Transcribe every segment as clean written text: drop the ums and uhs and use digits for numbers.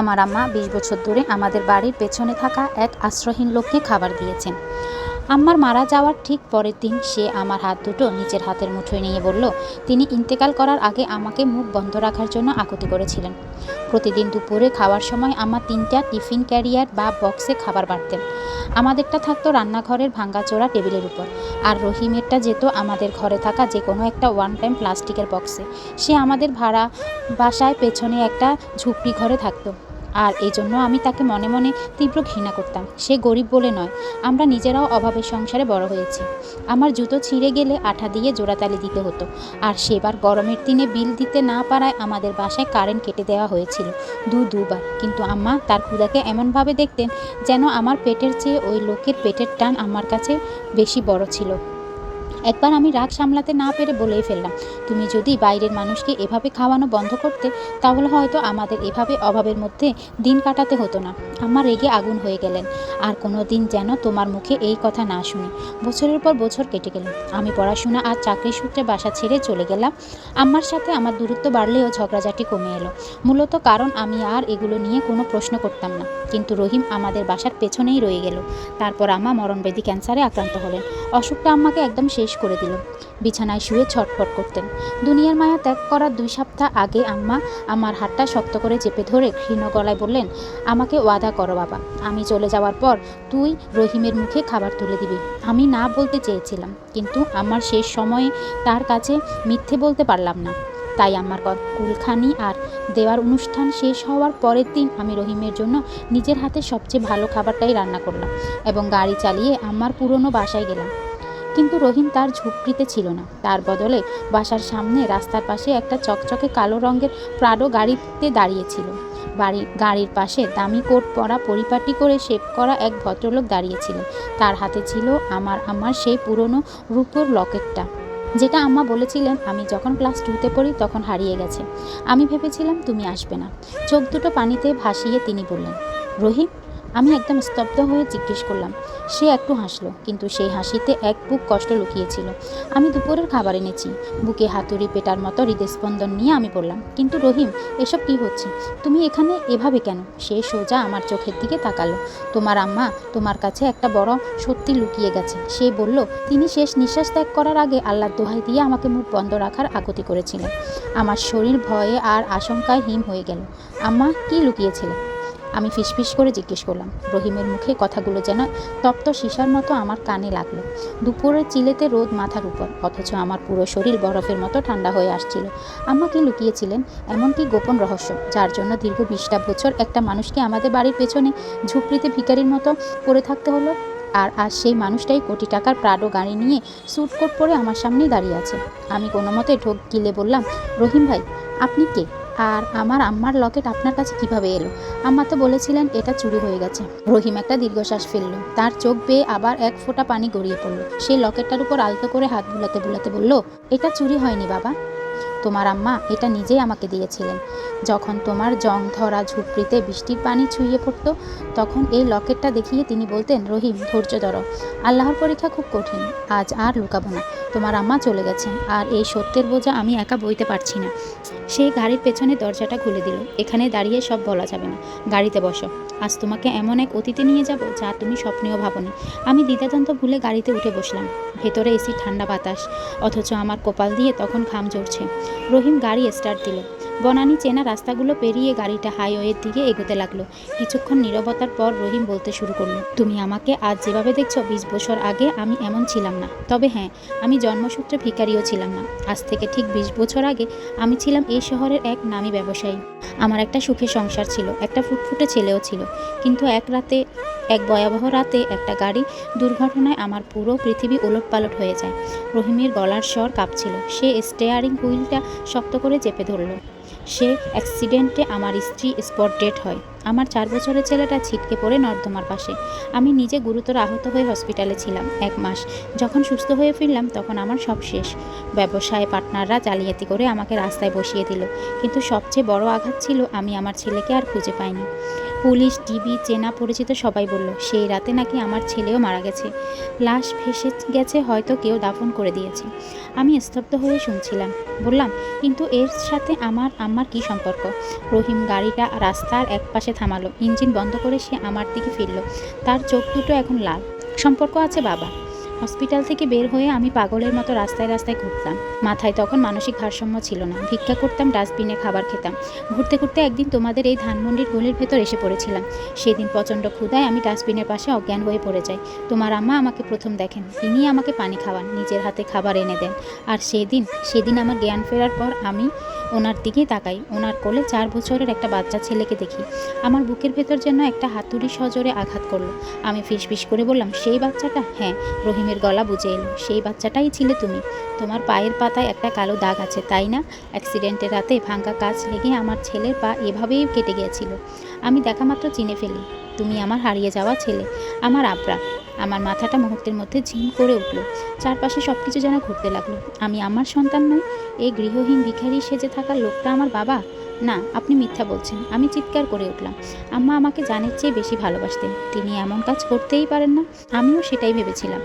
আমার আম্মা ২০ বছর ধরে আমাদের বাড়ির পেছনে থাকা এক আশ্রয়হীন লোককে খাবার দিয়েছেন। আম্মার মারা যাওয়ার ঠিক পরের দিন সে আমার হাত দুটো নিজের হাতের মুঠোয় নিয়ে বলল, তিনি ইন্তেকাল করার আগে আমাকে মুখ বন্ধ রাখার জন্য আকুতি করেছিলেন। প্রতিদিন দুপুরে খাওয়ার সময় আম্মা ৩টা টিফিন ক্যারিয়ার বা বক্সে খাবার বাড়তেন। আমাদেরটা থাকতো রান্নাঘরের ভাঙাচোরা টেবিলের উপর, আর রহিমেরটা যেত আমাদের ঘরে থাকা যে কোনো একটা ওয়ান টাইম প্লাস্টিকের বক্সে। সে আমাদের ভাড়া বাসায় পেছনে একটা ঝুপড়ি ঘরে থাকতো, আর এই জন্য আমি তাকে মনে মনে তীব্র ঘৃণা করতাম। সে গরিব বলে নয়, আমরা নিজেরাও অভাবের সংসারে বড় হয়েছি। আমার জুতো ছিঁড়ে গেলে আঠা দিয়ে জোড়াতালি দিতে হতো, আর সেবার গরমের দিনে বিল দিতে না পারায় আমাদের বাসায় কারেন্ট কেটে দেওয়া হয়েছিল দুবার। কিন্তু আম্মা তার ক্ষুধাকে এমনভাবে দেখতেন যেন আমার পেটের চেয়ে ওই লোকের পেটের টান আমার কাছে বেশি বড় ছিল। একবার আমি রাগ সামলাতে না পেরে বলেই ফেললাম, তুমি যদি বাইরের মানুষকে এভাবে খাওয়ানো বন্ধ করতে, তাহলে হয়তো আমাদের এভাবে অভাবের মধ্যে দিন কাটাতে হতো না। আমার রেগে আগুন হয়ে গেলেন। আর কোনো দিন যেন তোমার মুখে এই কথা না শুনি। বছরের পর বছর কেটে গেল। আমি পড়াশোনা আর চাকরির সূত্রে বাসা ছেড়ে চলে গেলাম। আম্মার সাথে আমার দূরত্ব বাড়লেও ঝগড়াঝাটি কমে এলো, মূলত কারণ আমি আর এগুলো নিয়ে কোনো প্রশ্ন করতাম না। কিন্তু রহিম আমাদের বাসার পেছনেই রয়ে গেল। তারপর আম্মা মরণব্যাধি ক্যান্সারে আক্রান্ত হলেন। অসুখটা আম্মাকে একদম শেষ করে দিল। বিছানায় শুয়ে ছটফট করতেন। দুনিয়ার মায়া ত্যাগ করার 2 সপ্তাহ আগে আম্মা আমার হাতটা শক্ত করে চেপে ধরে ক্ষীণ গলায় বললেন, আমাকে ওয়াদা করো বাবা, আমি চলে যাওয়ার পর তুই রহিমের মুখে খাবার তুলে দিবি। আমি না বলতে চেয়েছিলাম, কিন্তু আমার শেষ সময়ে তার কাছে মিথ্যে বলতে পারলাম না। তাই আমার কুলখানি আর দেওয়ার অনুষ্ঠান শেষ হওয়ার পরের দিন আমি রহিমের জন্য নিজের হাতে সবচেয়ে ভালো খাবারটাই রান্না করলাম এবং গাড়ি চালিয়ে আমার পুরনো বাসায় গেলাম। কিন্তু রহিম তার ঝুপড়িতে ছিল না। তার বদলে বাসার সামনে রাস্তার পাশে একটা চকচকে কালো রঙের প্রাডো গাড়িতে দাঁড়িয়েছিল। গাড়ির পাশে দামি কোট পরা, পরিপাটি করে শেভ করা এক ভদ্রলোক দাঁড়িয়েছিলেন। তার হাতে ছিল আমার সেই পুরনো রূপোর লকেটটা, যেটা আম্মা বলেছিলেন আমি যখন ক্লাস 2তে পড়ি তখন হারিয়ে গেছে। আমি ভেবেছিলাম তুমি আসবে না। চোখ দুটো পানিতে ভাসিয়ে তিনি বললেন, রহিম। আমি একদম স্তব্ধ হয়ে জিজ্ঞেস করলাম। সে একটু হাসলো, কিন্তু সেই হাসিতে এক বুক কষ্ট লুকিয়েছিল। আমি দুপুরের খাবার এনেছি। বুকে হাতুড়ি পেটার মতো হৃদস্পন্দন নিয়ে আমি বললাম, কিন্তু রহিম, এসব কি হচ্ছে? তুমি এখানে এভাবে কেন? সে সোজা আমার চোখের দিকে তাকালো। তোমার আম্মা তোমার কাছে একটা বড় সত্যি লুকিয়ে গেছে। সে বলল, তিনি শেষ নিঃশ্বাস ত্যাগ করার আগে আল্লাহর দোহাই দিয়ে আমাকে মুখ বন্ধ রাখার আকুতি করেছিলেন। আমার শরীর ভয়ে আর আশঙ্কায় হিম হয়ে গেল। আম্মা, কি লুকিয়েছিলেন? আমি ফিসফিস করে জিজ্ঞেস করলাম। রহিমের মুখে কথাগুলো যেন তপ্ত সীসার মতো আমার কানে লাগলো। দুপুরের চিলেতে রোদ মাথার উপর, অথচ আমার পুরো শরীর বরফের মতো ঠান্ডা হয়ে আসছিল। আম্মা কি লুকিয়েছিলেন? এমন কি গোপন রহস্য, যার জন্য দীর্ঘ 20টা বছর একটা মানুষকে আমাদের বাড়ির পেছনে ঝুপড়িতে ভিখারির মতো পড়ে থাকতে হলো? আর আজ সেই মানুষটাই কোটি টাকার প্রাডো গাড়ি নিয়ে স্যুট কোট পরে আমার সামনেই দাঁড়িয়ে আছে। আমি কোনো মতে ঢোক গিলে বললাম, রহিম ভাই, আপনি কে? আর আমার আম্মার লকেট আপনার কাছে কিভাবে এলো? আম্মা তো বলেছিলেন এটা চুরি হয়ে গেছে। রহিম একটা দীর্ঘশ্বাস ফেলল। তার চোখ বেয়ে আবার এক ফোঁটা পানি গড়িয়ে পড়ল। সেই লকেটটার উপর আলতো করে হাত বুলাতে বুলাতে বলল, এটা চুরি হয়নি বাবা, তোমার আম্মা এটা নিজেই আমাকে দিয়েছিলেন। যখন তোমার জং ধরা ঝুপড়িতে বৃষ্টির পানি ছুঁয়ে পড়তো, তখন এই লকেটটা দেখিয়ে তিনি বলতেন, রহিম, ধৈর্য ধরো, আল্লাহর পরীক্ষা খুব কঠিন। আজ আর লুকাবো না, তোমার আম্মা চলে গেছেন, আর এই সত্যের বোঝা আমি একা বইতে পারছি না। সেই গাড়ির পেছনে দরজাটা খুলে দিল। এখানে দাঁড়িয়ে সব বলা যাবে না, গাড়িতে বসো। আজ তোমাকে এমন এক অতীতে নিয়ে যাব যা তুমি স্বপ্নেও ভাবনি। আমি দ্বিধাদ্বন্দ্ব ভুলে গাড়িতে উঠে বসলাম। ভেতরে এসি ঠান্ডা বাতাস, অথচ আমার কপাল দিয়ে তখন ঘাম ঝরছে। রহিম গাড়ি স্টার্ট দিল। বনানী চেনা রাস্তাগুলো পেরিয়ে গাড়িটা হাইওয়ের দিকে এগোতে লাগলো। কিছুক্ষণ নীরবতার পর রহিম বলতে শুরু করলো, তুমি আমাকে আজ যেভাবে দেখছো, 20 বছর আগে আমি এমন ছিলাম না। তবে হ্যাঁ, আমি জন্মসূত্রে ভিখারিও ছিলাম না। আজ থেকে ঠিক 20 বছর আগে আমি ছিলাম এই শহরের এক নামী ব্যবসায়ী। আমার একটা সুখে সংসার ছিল, একটা ফুটফুটে ছেলেও ছিল। কিন্তু এক ভয়াবহ রাতে একটা গাড়ি দুর্ঘটনায় আমার পুরো পৃথিবী ওলটপালট হয়ে যায়। রহিমের গলার স্বর কাঁপছিল। সে স্টিয়ারিং হুইলটা শক্ত করে চেপে ধরল। সে অ্যাক্সিডেন্টে আমার স্ত্রী স্পট ডেড হয়। আমার 4 বছরের ছেলেটা ছিটকে পড়ে নর্দমার পাশে। আমি নিজে গুরুতর আহত হয়ে হসপিটালে ছিলাম 1 মাস। যখন সুস্থ হয়ে ফিরলাম তখন আমার সব শেষ। ব্যবসায় পার্টনাররা জালিয়াতি করে আমাকে রাস্তায় বসিয়ে দিল। কিন্তু সবচেয়ে বড় আঘাত ছিল আমি আমার ছেলেকে আর খুঁজে পাইনি। পুলিশ, টিভি, চেনা পরিচিত সবাই বলল সেই রাতে নাকি আমার ছেলেও মারা গেছে। লাশ ভেসে গেছে, হয়তো কেউ দাফন করে দিয়েছে। আমি স্তব্ধ হয়ে শুনছিলাম। বললাম, কিন্তু এর সাথে আমার আম্মার কী সম্পর্ক? রহিম গাড়িটা রাস্তার একপাশে থামালো। ইঞ্জিন বন্ধ করে সে আমার দিকে ফিরল। তার চোখ দুটো এখন লাল। সম্পর্ক আছে বাবা। হসপিটাল থেকে বের হয়ে আমি পাগলের মতো রাস্তায় রাস্তায় ঘুরতাম। মাথায় তখন মানসিক ভারসাম্য ছিল না। ভিক্ষা করতাম, ডাস্টবিনে খাবার খেতাম। ঘুরতে ঘুরতে একদিন তোমাদের এই ধানমন্ডির গলির ভেতর এসে পড়েছিলাম। সেদিন প্রচণ্ড ক্ষুধায় আমি ডাস্টবিনের পাশে অজ্ঞান হয়ে পড়ে যাই। তোমার আম্মা আমাকে প্রথম দেখেন। তিনি আমাকে পানি খাওয়ান, নিজের হাতে খাবার এনে দেন। আর সেদিন আমার জ্ঞান ফেরার পর আমি ওনার দিকে তাকাই। ওনার কোলে 4 বছরের একটা বাচ্চা ছেলেকে দেখি। আমার বুকের ভেতর যেন একটা হাতুড়ি সজোরে আঘাত করলো। আমি ফিসফিস করে বললাম, সেই বাচ্চাটা? হ্যাঁ। রহিমের গলা বুঝে এলো। সেই বাচ্চাটাই ছিলে তুমি। তোমার পায়ের পাতায় একটা কালো দাগ আছে, তাই না? অ্যাক্সিডেন্টের রাতে ভাঙা কাঁচ লেগে আমার ছেলের পা এভাবেই কেটে গিয়েছিল। আমি দেখা মাত্র চিনে ফেলি। তুমি আমার হারিয়ে যাওয়া ছেলে, আমার আবরার। আমার মাথাটা মুহূর্তের মধ্যে ঝিম করে উঠল। চারপাশে সব কিছু যেন ঘুরতে লাগলো। আমি আমার সন্তান নই? এই গৃহহীন ভিখারি সেজে থাকা লোকটা আমার বাবা? না, আপনি মিথ্যা বলছেন। আমি চিৎকার করে উঠলাম। আম্মা আমাকে জানের চেয়ে বেশি ভালোবাসতেন। তিনি এমন কাজ করতেই পারেন না। আমিও সেটাই ভেবেছিলাম।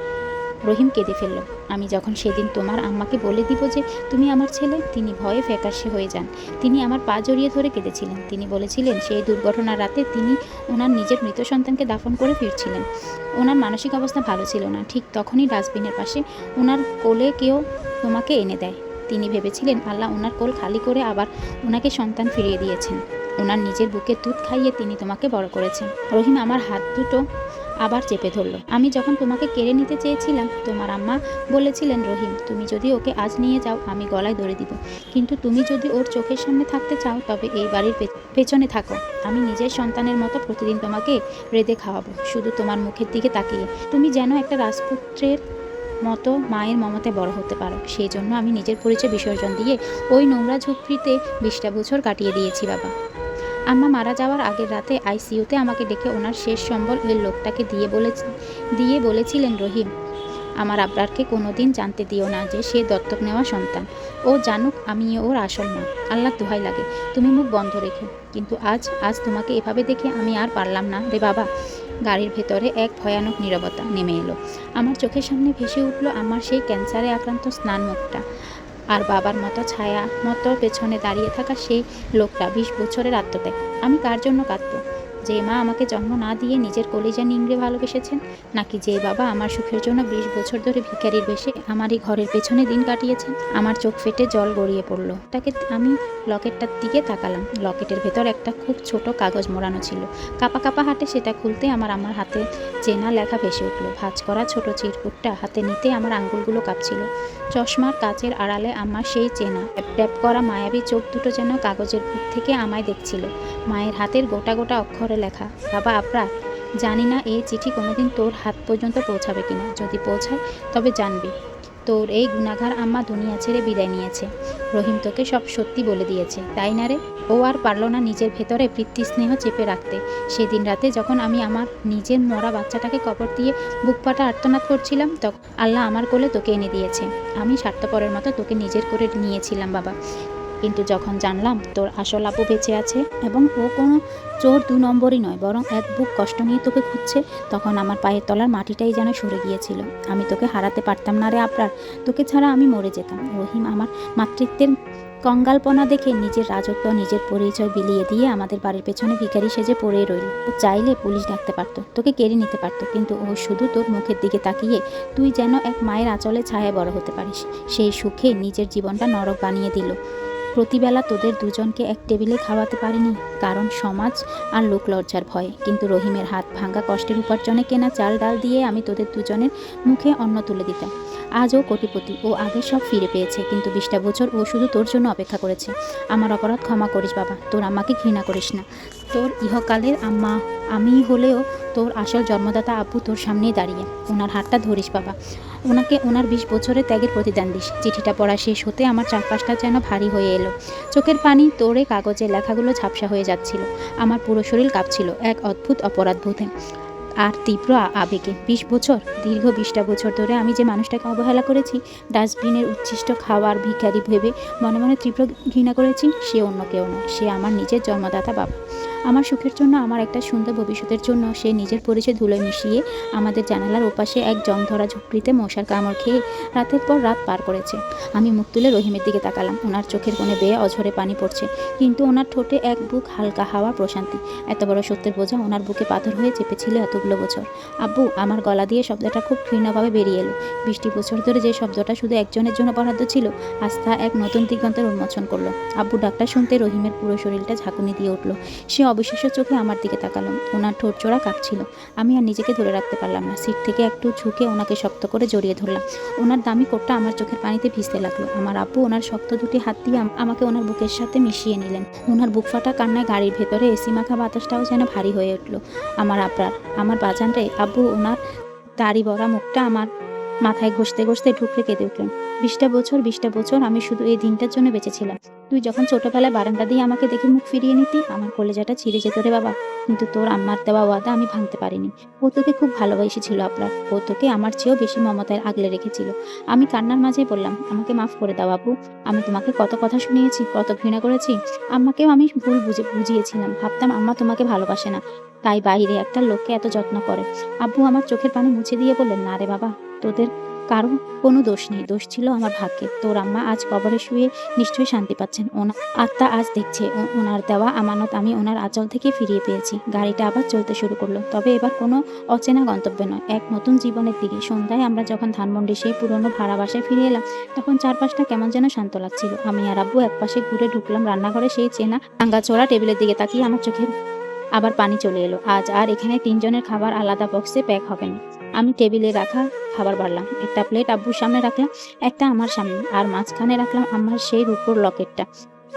রহিম কেঁদে ফেলল। আমি যখন সেদিন তোমার আম্মাকে বলে দিব যে তুমি আমার ছেলে, তিনি ভয়ে ফ্যাকাশে হয়ে যান। তিনি আমার পা জড়িয়ে ধরে কেঁদেছিলেন। তিনি বলেছিলেন সেই দুর্ঘটনার রাতে তিনি ওনার নিজের মৃত সন্তানকে দাফন করে ফিরছিলেন। ওনার মানসিক অবস্থা ভালো ছিল না। ঠিক তখনই ডাস্টবিনের পাশে ওনার কোলে কেউ তোমাকে এনে দেয়। তিনি ভেবেছিলেন আল্লাহ ওনার কোল খালি করে আবার ওনাকে সন্তান ফিরিয়ে দিয়েছেন। ওনার নিজের বুকে দুধ খাইয়ে তিনি তোমাকে বড় করেছেন। রহিম আমার হাত দুটো আবার চেপে ধরল। আমি যখন তোমাকে কেড়ে নিতে চেয়েছিলাম, তোমার আম্মা বলেছিলেন, রহিম, তুমি যদি ওকে আজ নিয়ে যাও আমি গলায় দড়ি দিব, কিন্তু তুমি যদি ওর চোখের সামনে থাকতে চাও তবে এই বাড়ির পেছনে থাকো। আমি নিজের সন্তানের মতো প্রতিদিন তোমাকে রেঁধে খাওয়াবো, শুধু তোমার মুখের দিকে তাকিয়ে। তুমি যেন একটা রাজপুত্রের মতো মায়ের মমতায় বড় হতে পারো। সেই জন্য আমি নিজের পরিচয় বিসর্জন দিয়ে ওই নোংরা ঝুপড়িতে 20টা বছর কাটিয়ে দিয়েছি বাবা। আম্মা মারা যাওয়ার আগের রাতে আইসিইউতে আমাকে ডেকে ওনার শেষ সম্বল ওই লোকটাকে দিয়ে বলেছিলেন, রহিম, আমার আবরারকে কোনোদিন জানতে দিও না যে সে দত্তক নেওয়া সন্তান। ও জানুক আমি ওর আসল মা। আল্লাহ দোহাই লাগে তুমি মুখ বন্ধ রেখো। কিন্তু আজ তোমাকে এভাবে দেখে আমি আর পারলাম না রে বাবা। গাড়ির ভেতরে এক ভয়ানক নীরবতা নেমে এলো। আমার চোখের সামনে ভেসে উঠল আমার সেই ক্যান্সারে আক্রান্ত স্নান মুখটা, আর বাবার মতো ছায়া মতো পেছনে দাঁড়িয়ে থাকা সেই লোকটা। 20 বছরের আত্মত্যাগ। আমি কার জন্য কাঁদব? যে মা আমাকে জন্ম না দিয়ে নিজের কলিজা নিংড়ে ভালোবেসেছেন, নাকি যে বাবা আমার সুখের জন্য 20 বছর ধরে ভিখারির বেশে আমার এই ঘরের পেছনে দিন কাটিয়েছেন? আমার চোখ ফেটে জল গড়িয়ে পড়ল। তাকে আমি লকেটটার দিকে তাকালাম। লকেটের ভেতর একটা খুব ছোট কাগজ মোড়ানো ছিল। কাপা কাপা হাতে সেটা খুলতে আমার হাতে চেনা লেখা ভেসে উঠল। ভাঁজ করা ছোট চিরকুটটা হাতে নিতে আমার আঙ্গুলগুলো কাঁপছিল। চশমার কাচের আড়ালে আমার সেই চেনা ট্যাপ করা মায়াবী চোখ দুটো যেন কাগজের বুক থেকে আমায় দেখছিল। মায়ের হাতের গোটা গোটা অক্ষরে লেখা, বাবা আবরার, জানি না এই চিঠি কোনোদিন তোর হাত পর্যন্ত পৌঁছাবে কিনা। যদি পৌঁছায় তবে জানবি তোর এই গুণাগার আম্মা দুনিয়া ছেড়ে বিদায় নিয়েছে। রহিম তোকে সব সত্যি বলে দিয়েছে, তাই না রে? ও আর পারল না নিজের ভেতরে প্রীতি স্নেহ চেপে রাখতে। সেদিন রাতে যখন আমি আমার নিজের মরা বাচ্চাটাকে কবর দিয়ে বুক ফাটা আর্তনাদ করছিলাম, তখন আল্লাহ আমার কোলে তোকে এনে দিয়েছে। আমি স্বার্থপরের মতো তোকে নিজের করে নিয়েছিলাম বাবা। কিন্তু যখন জানলাম তোর আসল আপু বেঁচে আছে এবং ও কোনো চোর 2 নম্বরই নয়, বরং এক বুক কষ্ট নিয়ে তোকে খুঁজছে, তখন আমার পায়ের তলার মাটিটাই যেন সরে গিয়েছিল। আমি তোকে হারাতে পারতাম না রে আবরার। তোকে ছাড়া আমি মরে যেতাম। রহিম আমার মাতৃত্বের কঙ্গালপনা দেখে নিজের রাজত্ব, নিজের পরিচয় বিলিয়ে দিয়ে আমাদের বাড়ির পেছনে ভিখারি সেজে পড়ে রইল। ও চাইলে পুলিশ ডাকতে পারতো, তোকে কেড়ে নিতে পারতো, কিন্তু ও শুধু তোর মুখের দিকে তাকিয়ে তুই যেন এক মায়ের আঁচলে ছায়া বড় হতে পারিস, সেই সুখে নিজের জীবনটা নরক বানিয়ে দিল। প্রতিবেলা তোদের দুজনকে এক টেবিলে খাওয়াতে পারিনি, কারণ সমাজ আর লোকলজ্জার ভয়ে। কিন্তু রহিমের হাত ভাঙা কষ্টের উপার্জনে কেনা চাল ডাল দিয়ে আমি তোদের দুজনের মুখে অন্ন তুলে দিতাম। আজ ও কোটিপতি, ও আগে সব ফিরে পেয়েছে, কিন্তু 20টা বছর ও শুধু তোর জন্য অপেক্ষা করেছে। আমার অপরাধ ক্ষমা করিস বাবা। তোর আম্মাকে ঘৃণা করিস না। তোর ইহকালের আম্মা আমি হলেও তোর আসল জন্মদাতা আব্বু তোর সামনেই দাঁড়িয়ে। ওনার হাতটা ধরিস বাবা। ওনাকে ওনার 20 বছরের ত্যাগের প্রতিদান দিস। চিঠিটা পড়া শেষ হতে আমার চারপাশটা যেন ভারী হয়ে এলো। চোখের পানি তোরে কাগজে লেখাগুলো ঝাপসা হয়ে যাচ্ছিল। আমার পুরো শরীর কাঁপছিল এক অদ্ভুত অপরাধবোধে আর তীব্র আবেগে। 20 বছর, দীর্ঘ 20টা বছর ধরে আমি যে মানুষটাকে অবহেলা করেছি, ডাস্টবিনের উচ্ছিষ্ট খাওয়ার ভিখারি ভেবে মনে মনে তীব্র ঘৃণা করেছি, সে অন্য কেউ নয়, সে আমার নিজের জন্মদাতা বাবা। আমার সুখের জন্য, আমার একটা সুন্দর ভবিষ্যতের জন্য সে নিজের পরিচয় ধুলোয় মিশিয়ে আমাদের জানালার ওপাশে এক জং ধরা ঝুপড়িতে মশার কামড় খেয়ে রাতের পর রাত পার করেছে। আমি মুখ তুলে রহিমের দিকে তাকালাম। ওনার চোখের কোণে বেয়ে অঝরে পানি পড়ছে, কিন্তু ওনার ঠোঁটে এক বুক হালকা হাওয়া প্রশান্তি। এত বড় সত্যের বোঝা ওনার বুকে পাথর হয়ে চেপেছিল এতগুলো বছর। আব্বু, আমার গলা দিয়ে শব্দটা খুব ঘৃণাভাবে বেরিয়ে এলো। 20টি বছর ধরে যে শব্দটা শুধু একজনের জন্য বরাদ্দ ছিল, আজ তা এক নতুন দিগন্তের উন্মোচন করলো। আব্বু ডাকটা শুনতে রহিমের পুরো শরীরটা ঝাঁকুনি দিয়ে উঠল। সে অবিশ্বাস্য চোখে আমার দিকে তাকালো। ওনার ঠোঁট জোড়া কাঁপছিল। আমি আর নিজেকে ধরে রাখতে পারলাম না। সিট থেকে একটু ঝুঁকে ওনাকে শক্ত করে জড়িয়ে ধরলাম। ওনার দামি কোটটা আমার চোখের পানিতে ভিজতে লাগলো। আমার আব্বু ওনার শক্ত দুটি হাত দিয়ে আমাকে ওনার বুকের সাথে মিশিয়ে নিলেন। ওনার বুক ফাটা কান্নায় গাড়ির ভেতরে এসি মাখা বাতাসটাও যেন ভারী হয়ে উঠল। আমার আবরার, আমার বাজান রে। আব্বু ওনার দাড়ি ভরা মুখটা আমার মাথায় ঘষতে ঘষতে ঢুকরে কেঁদে উঠলেন। 20টা বছর আমি শুধু এই দিনটার জন্য বেঁচেছিলাম। তুই যখন ছোটবেলায় বারান্দা দিয়ে আমাকে দেখে মুখ ফিরিয়ে নিতি, আমার কলেজাটা ছিঁড়ে যেত রে বাবা। কিন্তু তোর আম্মার দেওয়া ওয়াদা আমি ভাঙতে পারিনি। ও তোকে খুব ভালোবেসেছিল আপনার। ও তোকে আমার চেয়েও বেশি মমতায় আগলে রেখেছিল। আমি কান্নার মাঝে বললাম, আমাকে মাফ করে দাও আব্বু। আমি তোমাকে কত কথা শুনিয়েছি, কত ঘৃণা করেছি। আম্মাকেও আমি ভুল বুঝিয়েছিলাম। ভাবতাম আম্মা তোমাকে ভালোবাসে না, তাই বাইরে একটা লোককে এত যত্ন করে। আব্বু আমার চোখের পানি মুছে দিয়ে বললেন, না রে বাবা, তোদের কারো কোনো দোষ নেই। দোষ ছিল আমার ভাগ্যে। তোর আম্মা আজ কবরে শুয়ে নিশ্চয়ই শান্তি পাচ্ছেন। ওনার আত্মা আজ দেখছে ওনার দেওয়া আমানত আমি ওনার আঁচল থেকে ফিরিয়ে পেয়েছি। গাড়িটা আবার চলতে শুরু করলো, তবে এবার কোনো অচেনা গন্তব্যে নয়, এক নতুন জীবনের দিকে। সন্ধ্যায় আমরা যখন ধানমন্ডি সেই পুরনো ভাড়া বাসায় ফিরে এলাম, তখন চারপাশটা কেমন যেন শান্ত লাগছিল। আমি আর আব্বু একপাশে ঘুরে ঢুকলাম রান্নাঘরে। সেই চেনা ভাঙাচোরা টেবিলের দিকে তাকিয়ে আমার চোখে আবার পানি চলে এলো। আজ আর এখানে 3 জনের খাবার আলাদা বক্সে প্যাক হবে না। আমি টেবিলে রাখা খাবার বাড়লাম। একটা প্লেট আব্বুর সামনে রাখলাম, একটা আমার সামনে, আর মাঝখানে রাখলাম আমার সেই রূপোর লকেটটা।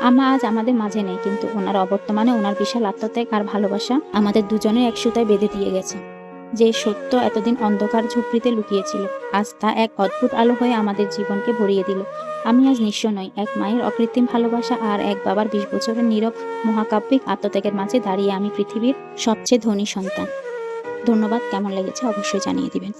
আম্মা আজ আমাদের মাঝে নেই, কিন্তু ওনার অবর্তমানে ওনার বিশাল আত্মত্যাগ আর ভালোবাসা আমাদের দুজনের এক সুতায় বেঁধে দিয়ে গেছে। যে সত্য এতদিন অন্ধকার ঝুপড়িতে লুকিয়েছিল, আজ তা এক অদ্ভুত আলো হয়ে আমাদের জীবনকে ভরিয়ে দিল। আমি আজ নিঃস্ব নই। এক মায়ের অকৃত্রিম ভালোবাসা আর এক বাবার 20 বছরের নীরব মহাকাব্যিক আত্মত্যাগের মাঝে দাঁড়িয়ে আমি পৃথিবীর সবচেয়ে ধনী সন্তান। ধন্যবাদ। কেমন লেগেছে অবশ্যই জানিয়ে দিবেন।